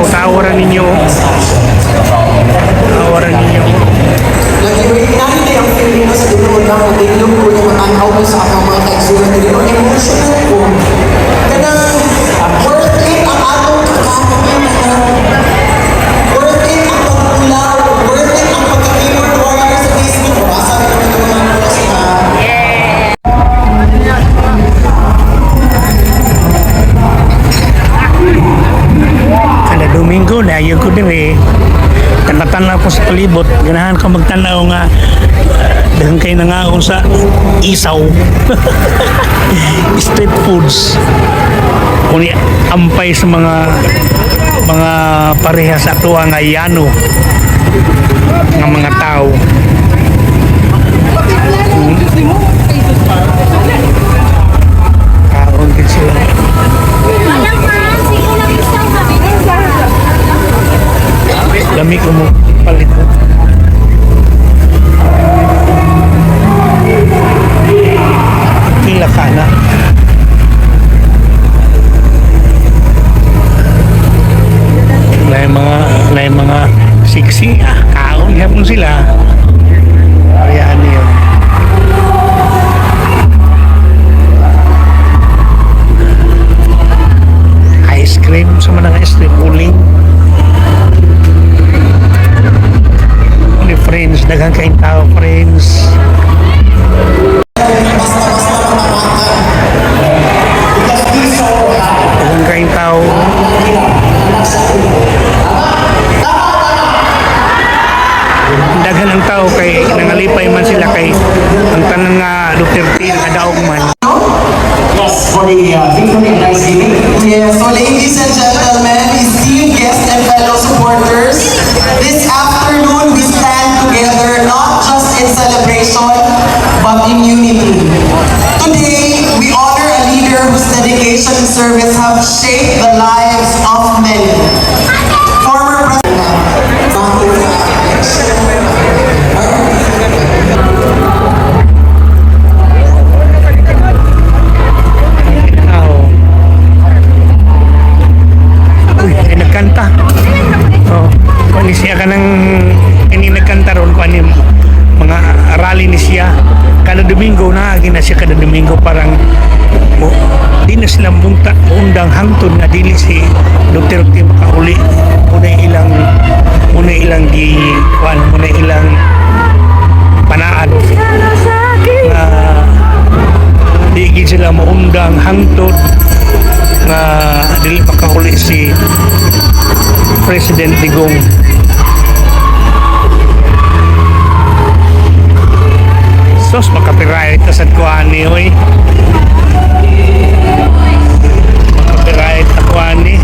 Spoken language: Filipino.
tawaran ninyo. Tawaran ninyo. Lagi ba inanay ang Pilipino sa tinuod lang at ilong ko yung matanaw ko sa akong mga kaigsugan nila. Emotional ko. Kanang worth it ang atong kakakapin. Worth it ang pagpulaw. Worth it ang pagka-keyboard warrior sa Facebook. Basa rin naman yung mga post na. Kada Domingo na yun ko din eh. Tanaw ko sa palibot, ganahan ko magtanaw nga dahan kayo nangaon sa isaw. Street foods. Kung ampay sa mga pareha sa ato nga yano nga mga tao. Kaon din sila. Lami ko mo palit mo. Pila ka na. May mga siksi. Kaon hapon sila. Ayan yun. Ice cream sa mga street cooling. Friends, daghang kaing tao, friends. Daghang kaing tao. Daghan ang tao kay nangalipay man sila kay ang tanan nga Duterte nakadaog man. Yes, for the victory and Thanksgiving. Yes, so ladies and gentlemen, esteemed guests and fellow supporters, this afternoon we stand together not just in celebration but in unity. Today, we honor a leader whose dedication and service have shaped the lives of many. Former Nagkanta. Oh, kung siya ka nang nagkanta ron kung ano mga rally ni siya kada Domingo na na siya kada Domingo parang di na sila undang hangtod nga dili si Duterte makauli muna ilang panaan na di gid sila maundang hangtod nga dili makauli si President Digong. Sos makapiright ka sa kuani oy. Makapiright ako ani.